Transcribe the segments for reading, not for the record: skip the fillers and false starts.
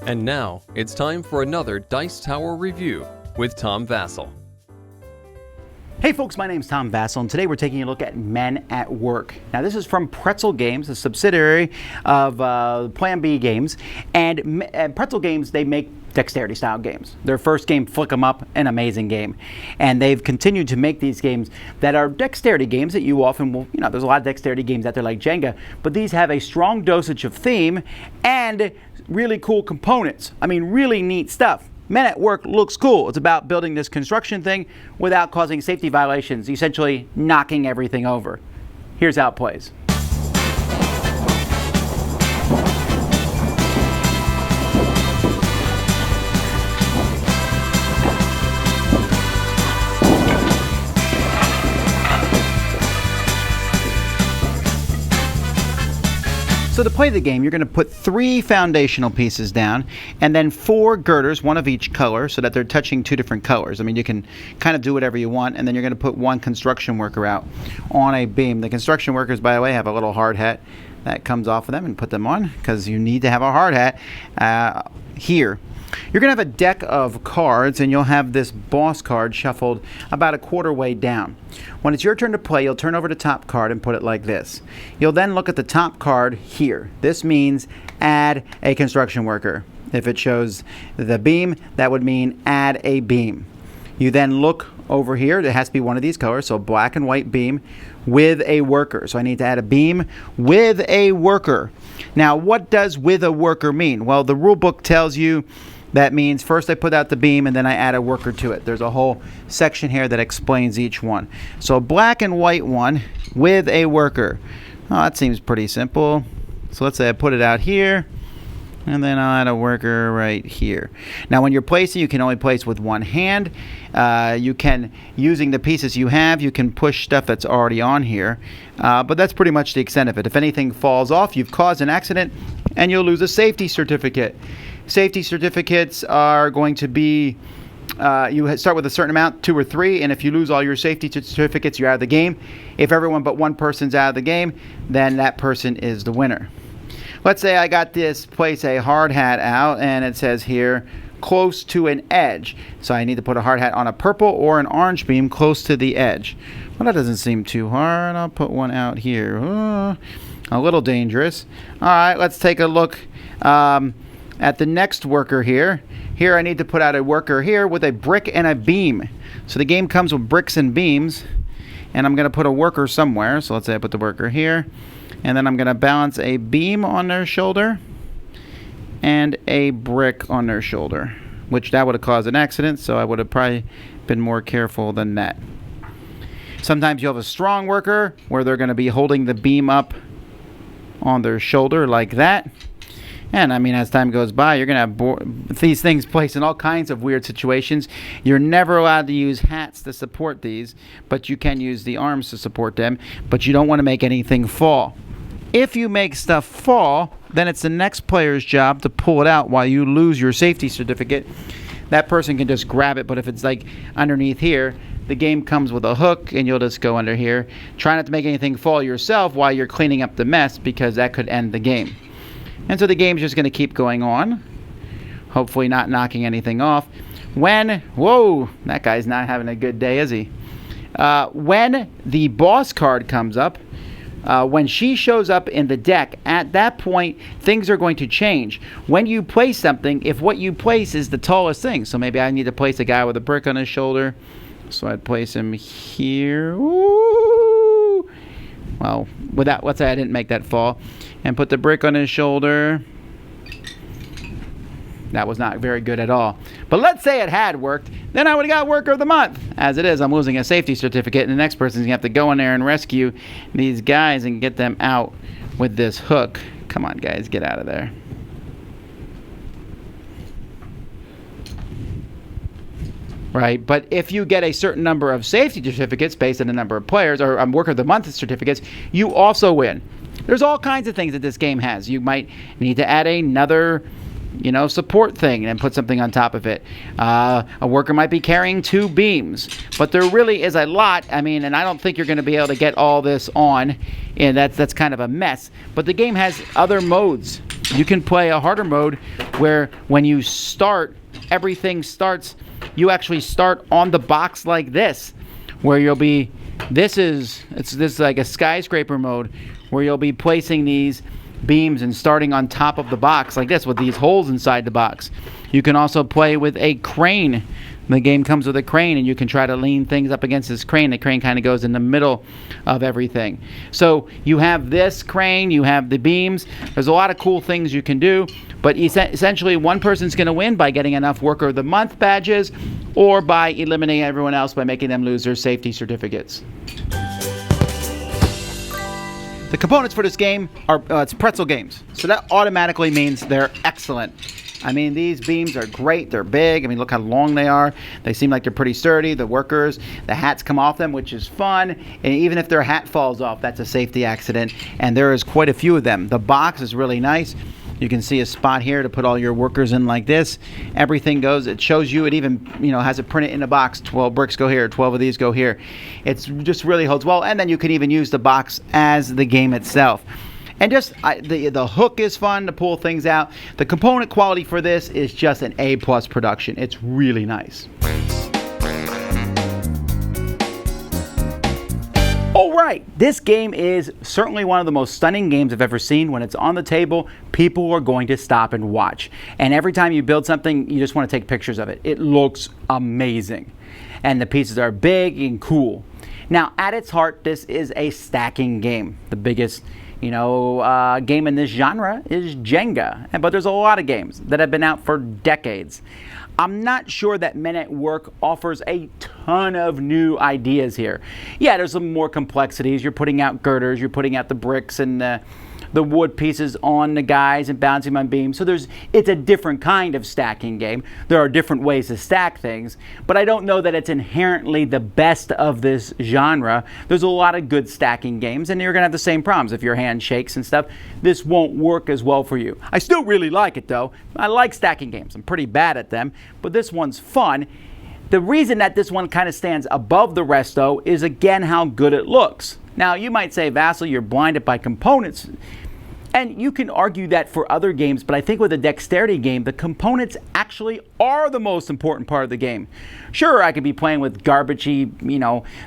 And now, it's time for another Dice Tower review with Tom Vasel. Hey folks, my name's Tom Vasel, and today we're taking a look at Men at Work. Now this is from Pretzel Games, a subsidiary of Plan B Games, and Pretzel Games, they make dexterity style games. Their first game, Flick 'em Up, an amazing game. And they've continued to make these games that are dexterity games that you often will, there's a lot of dexterity games out there like Jenga, but these have a strong dosage of theme and really cool components. I mean, really neat stuff. Men at Work looks cool. It's about building this construction thing without causing safety violations, essentially knocking everything over. Here's how it plays. So to play the game, you're going to put 3 foundational pieces down and then 4 girders, one of each color, so that they're touching 2 different colors. I mean, you can kind of do whatever you want, and then you're going to put 1 construction worker out on a beam. The construction workers, by the way, have a little hard hat that comes off of them, and put them on because you need to have a hard hat here. You're going to have a deck of cards, and you'll have this boss card shuffled about a quarter way down. When it's your turn to play, you'll turn over the top card and put it like this. You'll then look at the top card here. This means add a construction worker. If it shows the beam, that would mean add a beam. You then look over here. It has to be one of these colors, so black and white beam with a worker. So I need to add a beam with a worker. Now, what does with a worker mean? Well, the rule book tells you that means first I put out the beam and then I add a worker to it. There's a whole section here that explains each one. So black and white one with a worker. Oh, that seems pretty simple. So let's say I put it out here, and then I'll add a worker right here. Now when you're placing, you can only place with one hand. You can, using the pieces you have, you can push stuff that's already on here. But that's pretty much the extent of it. If anything falls off, you've caused an accident and you'll lose a safety certificate. Safety certificates are going to be, you start with a certain amount, 2 or 3, and if you lose all your safety certificates, you're out of the game. If everyone but one person's out of the game, then that person is the winner. Let's say I got this place a hard hat out, and it says here, close to an edge. So I need to put a hard hat on a purple or an orange beam close to the edge. Well, that doesn't seem too hard. I'll put one out here. A little dangerous. All right, let's take a look at the next worker here. Here I need to put out a worker here with a brick and a beam. So the game comes with bricks and beams, and I'm going to put a worker somewhere. So let's say I put the worker here, and then I'm going to balance a beam on their shoulder and a brick on their shoulder, which that would have caused an accident, so I would have probably been more careful than that. Sometimes you'll have a strong worker where they're going to be holding the beam up on their shoulder like that. And I mean, as time goes by, you're going to have these things placed in all kinds of weird situations. You're never allowed to use hats to support these, but you can use the arms to support them. But you don't want to make anything fall. If you make stuff fall, then it's the next player's job to pull it out while you lose your safety certificate. That person can just grab it, but if it's like underneath here, the game comes with a hook, and you'll just go under here. Try not to make anything fall yourself while you're cleaning up the mess, because that could end the game. And so the game's just going to keep going on, hopefully not knocking anything off. Whoa, that guy's not having a good day, is he? When the boss card comes up, when she shows up in the deck, at that point, things are going to change. When you place something, if what you place is the tallest thing, so maybe I need to place a guy with a brick on his shoulder, so I'd place him here. Ooh. Well, let's say I didn't make that fall. And put the brick on his shoulder. That was not very good at all. But let's say it had worked. Then I would have got Worker of the Month. As it is, I'm losing a safety certificate, and the next person's going to have to go in there and rescue these guys and get them out with this hook. Come on, guys, get out of there. Right, but if you get a certain number of safety certificates based on the number of players, or Worker of the Month certificates, you also win. There's all kinds of things that this game has. You might need to add another support thing and put something on top of it. A worker might be carrying 2 beams, but there really is a lot. And I don't think you're going to be able to get all this on, and that's kind of a mess. But the game has other modes. You can play a harder mode where when you start, everything starts. You actually start on the box like this, where you'll be. This is like a skyscraper mode where you'll be placing these beams and starting on top of the box like this with these holes inside the box. You can also play with a crane. The game comes with a crane, and you can try to lean things up against this crane. The crane kind of goes in the middle of everything. So you have this crane, you have the beams. There's a lot of cool things you can do, but essentially one person's going to win by getting enough Worker of the Month badges or by eliminating everyone else by making them lose their safety certificates. The components for this game are it's Pretzel Games, so that automatically means they're excellent. These beams are great. They're big. Look how long they are. They seem like they're pretty sturdy. The workers, the hats come off them, which is fun. And even if their hat falls off, that's a safety accident. And there is quite a few of them. The box is really nice. You can see a spot here to put all your workers in like this. Everything goes. It shows you. It even has it printed in a box. 12 bricks go here. 12 of these go here. It's just really holds well. And then you can even use the box as the game itself. And just the hook is fun to pull things out. The component quality for this is just an A+ production. It's really nice. All right, this game is certainly one of the most stunning games I've ever seen. When it's on the table, people are going to stop and watch. And every time you build something, you just want to take pictures of it. It looks amazing. And the pieces are big and cool. Now, at its heart, this is a stacking game. The biggest game in this genre is Jenga, but there's a lot of games that have been out for decades. I'm not sure that Men at Work offers a ton of new ideas here. Yeah, there's some more complexities. You're putting out girders, you're putting out the bricks and the wood pieces on the guys and bouncing them on beams. So it's a different kind of stacking game. There are different ways to stack things, but I don't know that it's inherently the best of this genre. There's a lot of good stacking games, and you're gonna have the same problems. If your hand shakes and stuff, this won't work as well for you. I still really like it though. I like stacking games. I'm pretty bad at them, but this one's fun. The reason that this one kind of stands above the rest though is again how good it looks. Now you might say, Vasel, you're blinded by components. And you can argue that for other games, but I think with a dexterity game, the components actually are the most important part of the game. Sure, I could be playing with garbagey,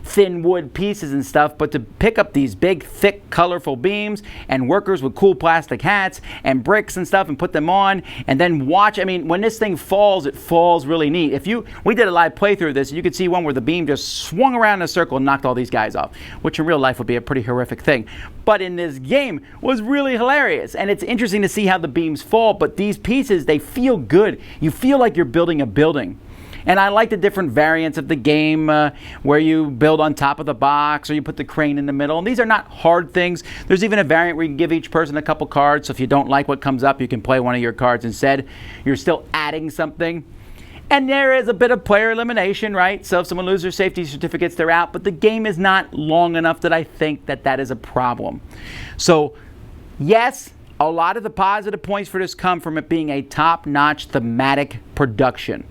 thin wood pieces and stuff, but to pick up these big, thick, colorful beams and workers with cool plastic hats and bricks and stuff and put them on and then watch, when this thing falls, it falls really neat. We did a live playthrough of this, and you could see one where the beam just swung around in a circle and knocked all these guys off, which in real life would be a pretty horrific thing. But in this game was really hilarious, and it's interesting to see how the beams fall, but these pieces, they feel good. You feel like you're building a building. And I like the different variants of the game where you build on top of the box or you put the crane in the middle. And these are not hard things. There's even a variant where you can give each person a couple cards. So if you don't like what comes up, you can play one of your cards instead. You're still adding something. And there is a bit of player elimination, right? So if someone loses their safety certificates, they're out. But the game is not long enough that I think that is a problem. So yes, a lot of the positive points for this come from it being a top-notch thematic production.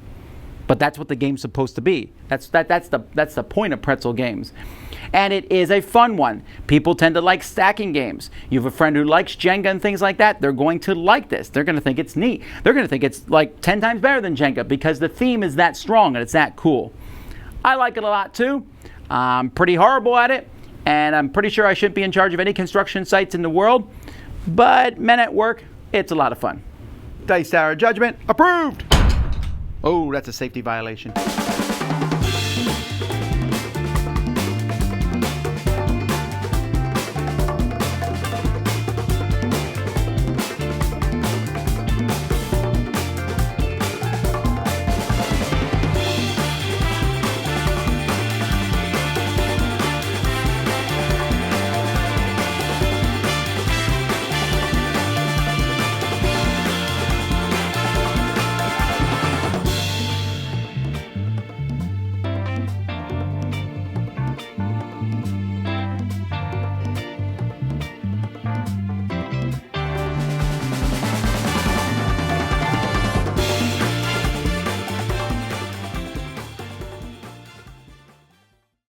But that's what the game's supposed to be. That's the point of Pretzel Games. And it is a fun one. People tend to like stacking games. You have a friend who likes Jenga and things like that, they're going to like this. They're going to think it's neat. They're going to think it's like 10 times better than Jenga because the theme is that strong and it's that cool. I like it a lot too. I'm pretty horrible at it, and I'm pretty sure I shouldn't be in charge of any construction sites in the world. But Men at Work, it's a lot of fun. Dice Tower Judgment approved! Oh, that's a safety violation.